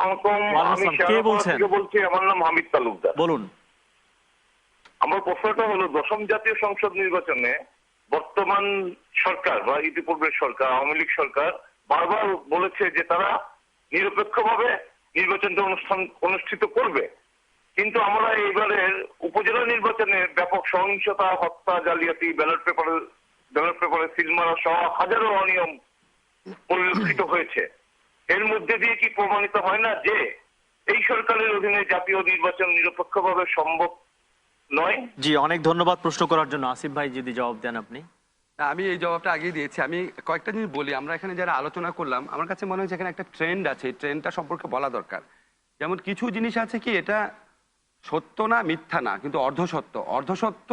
আলাইকুম। আমি কে বলছেন? বলছি, আমার নাম হামিদ তালুকদার। বলুন। আমার প্রশ্নটা হলো, দশম জাতীয় সংসদ নির্বাচনে বর্তমান সরকার বা ইতিপূর্বের সরকার, আওয়ামী লীগ সরকার বারবার বলেছে যে তারা নিরপেক্ষভাবে নির্বাচনটা অনুষ্ঠিত করবে, কিন্তু আমরা এইবারের উপজেলা নির্বাচনে ব্যাপক সহিংসতা, হত্যা, জালিয়াতি, ব্যালট পেপারে সিল মারা সহ হাজারো অনিয়ম পরিলক্ষিত হয়েছে। এর মধ্যে দিয়ে কি প্রমাণিত হয় না যে এই সরকারের অধীনে জাতীয় নির্বাচন নিরপেক্ষভাবে সম্ভব নয়? জি, অনেক ধন্যবাদ প্রশ্ন করার জন্য। আসিফ ভাই যদি জবাব দেন আপনি। আমি এই জবাবটা আগেই দিয়েছি। আমি কয়েকটা জিনিস বলি। আমরা এখানে যারা আলোচনা করলাম, আমার কাছে মনে হচ্ছে এখানে একটা ট্রেন্ড আছে, এই ট্রেন্ডটা সম্পর্কে বলা দরকার। যেমন কিছু জিনিস আছে কি এটা সত্য না, মিথ্যা না, কিন্তু অর্ধসত্য। অর্ধসত্য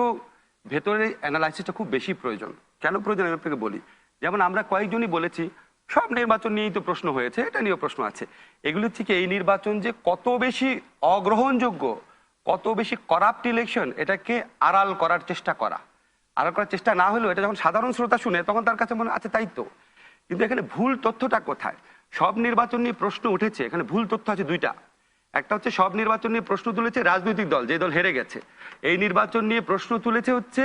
ভেতরে অ্যানালাইসিসটা খুব বেশি প্রয়োজন। কেন প্রয়োজন আমি আপনাকে বলি। যেমন আমরা কয়েকজনই বলেছি সব নির্বাচন নিয়েই তো প্রশ্ন হয়েছে, এটা নিয়েও প্রশ্ন আছে। এগুলো হচ্ছে কি এই নির্বাচন যে কত বেশি অগ্রহণযোগ্য, কত বেশি করাপ্ট ইলেকশন, এটাকে আড়াল করার চেষ্টা করা। আড়াল করার চেষ্টা না হলেও এটা যখন সাধারণ শ্রোতা শুনে তখন তার কাছে মনে আছে তাই তো। কিন্তু এখানে ভুল তথ্যটা কোথায়? সব নির্বাচন নিয়ে প্রশ্ন উঠেছে, এখানে ভুল তথ্য আছে দুইটা। একটা হচ্ছে সব নির্বাচন নিয়ে প্রশ্ন তুলেছে রাজনৈতিক দল, যে দল হেরে গেছে। এই নির্বাচন নিয়ে প্রশ্ন তুলেছে হচ্ছে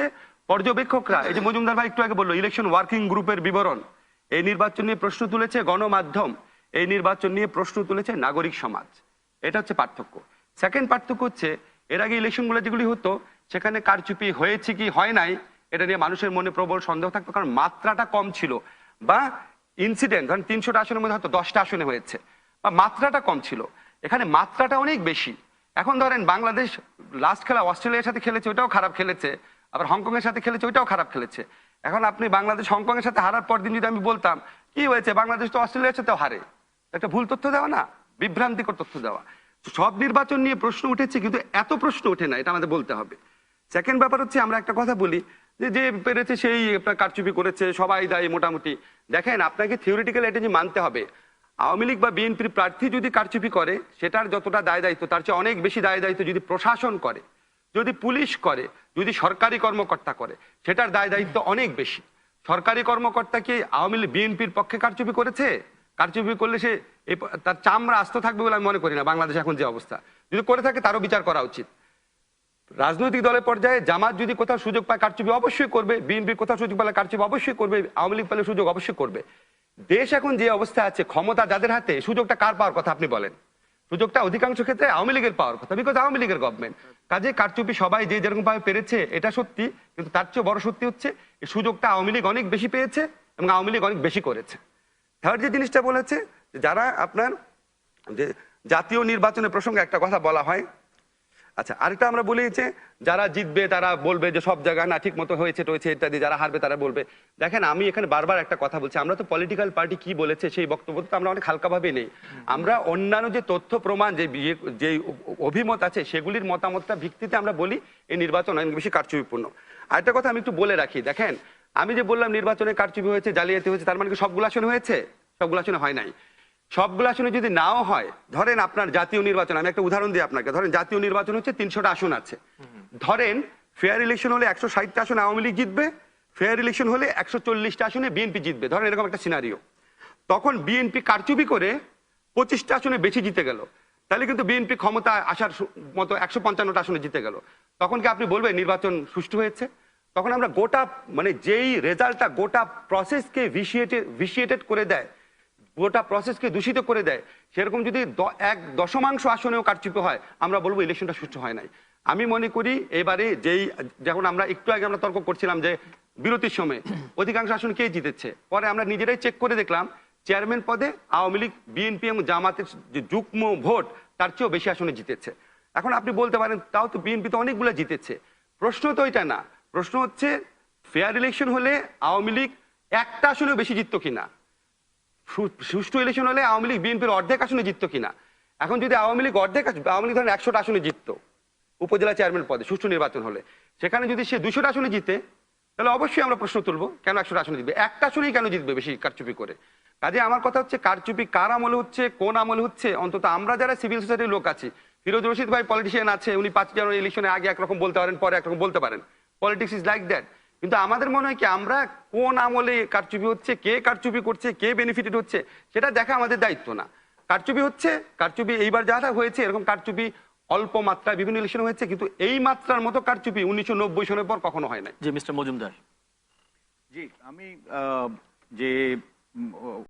পর্যবেক্ষকরা, এই যে মজুমদার ভাই একটু আগে বললো ইলেকশন ওয়ার্কিং গ্রুপের বিবরণ। এই নির্বাচন নিয়ে প্রশ্ন তুলেছে গণমাধ্যম। এই নির্বাচন নিয়ে প্রশ্ন তুলেছে নাগরিক সমাজ। এটা হচ্ছে পার্থক্য। সেকেন্ড পার্থক্য হচ্ছে এর আগে ইলেকশনগুলো যেগুলি হতো সেখানে কারচুপি হয়েছে কি হয় নাই এটা নিয়ে মানুষের মনে প্রবল সন্দেহ থাকতো, কারণ মাত্রাটা কম ছিল। বা ইনসিডেন্ট ধরেন 300টা আসনের মধ্যে হয়তো 10টা আসনে হয়েছে, বা মাত্রাটা কম ছিল। এখানে মাত্রাটা অনেক বেশি। এখন ধরেন বাংলাদেশ লাস্ট খেলা অস্ট্রেলিয়ার সাথে খেলেছে, ওটাও খারাপ খেলেছে। আবার হংকং এর সাথে খেলেছে, ওইটাও খারাপ খেলেছে। এখন আপনি বাংলাদেশ হংকং এর সাথে হারার পর দিন যদি আমি বলতাম কি হয়েছে, বাংলাদেশ তো অস্ট্রেলিয়ার সাথেও হারে, একটা ভুল তথ্য দেওয়া না, বিভ্রান্তিকর তথ্য দেওয়া। সব নির্বাচন নিয়ে প্রশ্ন উঠেছে কিন্তু এত প্রশ্ন ওঠে না, এটা আমাদের বলতে হবে। সেকেন্ড ব্যাপার হচ্ছে আমরা একটা কথা বলি যে যে পেরেছে সেই আপনার কারচুপি করেছে, সবাই দায়ী মোটামুটি। দেখেন আপনাকে থিওরিটিক্যাল এটা যে মানতে হবে, আওয়ামী লীগ বা বিএনপির প্রার্থী যদি কারচুপি করে সেটার যতটা দায় দায়িত্ব তার চেয়ে অনেক বেশি দায় দায়িত্ব যদি প্রশাসন করে, যদি পুলিশ করে, যদি সরকারি কর্মকর্তা করে, সেটার দায় দায়িত্ব অনেক বেশি। সরকারি কর্মকর্তা কি আওয়ামী লীগ বিএনপির পক্ষে কারচুপি করেছে? কারচুপি করলে সে তার চামড়া আস্ত থাকবে বলে আমি মনে করি না। বাংলাদেশ এখন যে অবস্থা, যদি করে থাকে তারও বিচার করা উচিত। রাজনৈতিক দলের পর্যায়ে জামাত যদি কোথাও সুযোগ পায় কারচুপি অবশ্যই করবে, বিএনপি কোথাও সুযোগ পেলে কারচুপি অবশ্যই করবে, আওয়ামী লীগ পেলে সুযোগ অবশ্যই করবে। দেশ এখন যে অবস্থা আছে, ক্ষমতা যাদের হাতে, সুযোগটা কার পাওয়ার কথা আপনি বলেন? সুযোগটা অধিকাংশ ক্ষেত্রে আওয়ামী লীগের পাওয়ার কথা, বিকজ আওয়ামী লীগের গভর্নমেন্ট। কাজে কারচুপি সবাই যে যেরকম ভাবে পেরেছে এটা সত্যি, কিন্তু তার চেয়ে বড় সত্যি হচ্ছে এই সুযোগটা আওয়ামী লীগ অনেক বেশি পেয়েছে এবং আওয়ামী লীগ অনেক বেশি করেছে। থার্ড যে জিনিসটা বলেছে, যারা আপনার যে জাতীয় নির্বাচনের প্রসঙ্গে একটা কথা বলা হয়। আচ্ছা, আরেকটা আমরা বলি যে যারা জিতবে তারা বলবে যে সব জায়গায় না ঠিক মতো হয়েছে টয়েছে ইত্যাদি, যারা হারবে তারা বলবে। দেখেন আমি এখানে বারবার একটা কথা বলছি, আমরা তো পলিটিক্যাল পার্টি কি বলেছে সেই বক্তব্য তো আমরা অনেক হালকাভাবে নেই। আমরা অন্যান্য যে তথ্য প্রমাণ যে অভিমত আছে সেগুলির মতামতটা ভিত্তিতে আমরা বলি এই নির্বাচন অনেক বেশি কারচুপিপূর্ণ। আরেকটা কথা আমি একটু বলে রাখি, দেখেন আমি যে বললাম নির্বাচনে কারচুপি হয়েছে, জালিয়াতি হয়েছে, তার মানে কি সবগুলো আসনে হয়েছে? সবগুলো আসনে হয় নাই। সবগুলো আসনে যদি নাও হয়, ধরেন আপনার জাতীয় নির্বাচন, আমি একটা উদাহরণ দিই আপনাকে, ধরেন জাতীয় নির্বাচন হচ্ছে 300টা আসন আছে। ধরেন ফেয়ার ইলেকশন হলে 160টা আসনে আওয়ামী লীগ জিতবে, ফেয়ার ইলেকশন হলে 140টা আসনে বিএনপি জিতবে, ধরেন এরকম একটা সিনারিও। তখন বিএনপি কারচুপি করে 25টা আসনে বেশি জিতে গেল, তাহলে কিন্তু বিএনপি ক্ষমতা আসার মতো 155টা আসনে জিতে গেল। তখন কি আপনি বলবেন নির্বাচন সুষ্ঠু হয়েছে? তখন আমরা গোটা মানে যেই রেজাল্টটা গোটা প্রসেসকে ভিশিয়েটেড করে দেয়, গোটা প্রসেসকে দূষিত করে দেয়, সেরকম যদি 1/10 আসনেও কারচুপি হয় আমরা বলবো ইলেকশনটা সুষ্ঠু হয় নাই। আমি মনে করি এবারে যেই যখন আমরা একটু আগে আমরা তর্ক করছিলাম যে বিরতির সময় অধিকাংশ আসন কে জিতেছে, পরে আমরা নিজেরাই চেক করে দেখলাম চেয়ারম্যান পদে আওয়ামী লীগ, বিএনপি এবং জামাতের যে যুগ্ম ভোট তার চেয়েও বেশি আসনে জিতেছে। এখন আপনি বলতে পারেন তাও তো বিএনপি তো অনেকগুলো জিতেছে। প্রশ্ন তো এটা না, প্রশ্ন হচ্ছে ফেয়ার ইলেকশন হলে আওয়ামী লীগ একটা আসনেও বেশি জিততো কিনা, সুষ্ঠু ইলেকশন হলে আওয়ামী লীগ বিএনপির অর্ধেক আসনে জিততো কিনা। এখন যদি আওয়ামী লীগ অর্ধেক, আওয়ামী লীগ ধরেন 100টা আসনে জিততো উপজেলা চেয়ারম্যান পদে সুষ্ঠু নির্বাচন হলে, সেখানে যদি সে 200টা আসনে জিতে তাহলে অবশ্যই আমরা প্রশ্ন তুলবো কেন 100টা আসনে জিতবে, একটা আসনেই কেন জিতবে বেশি কারচুপি করে। কাজে আমার কথা হচ্ছে কারচুপি কার আমলে হচ্ছে, কোন আমলে হচ্ছে, অন্তত আমরা যারা সিভিল সোসাইটির লোক আছি, ফিরোজ রশিদ ভাই পলিটিশিয়ান আছে, উনি 5 জানুয়ারি ইলেকশনে আগে একরকম বলতে পারেন, পরে একরকম বলতে পারেন, পলিটিক্স ইজ লাইক দ্যাট। কিন্তু আমাদের মনে হয় কি আমরা কোন আমলে কারচুপি হচ্ছে, কে কারচুপি করছে, কে বেনিফিটেড হচ্ছে সেটা দেখা আমাদের দায়িত্ব না। কারচুপি হচ্ছে, কারচুপি এইবার যাটা হয়েছে এরকম কারচুপি অল্প মাত্রায় বিভিন্ন ইলেকশন হয়েছে, কিন্তু এই মাত্রার মতো কারচুপি 1990 সনের পর কখনো হয় নাই। জি মিস্টার মজুমদার। জি, আমি যে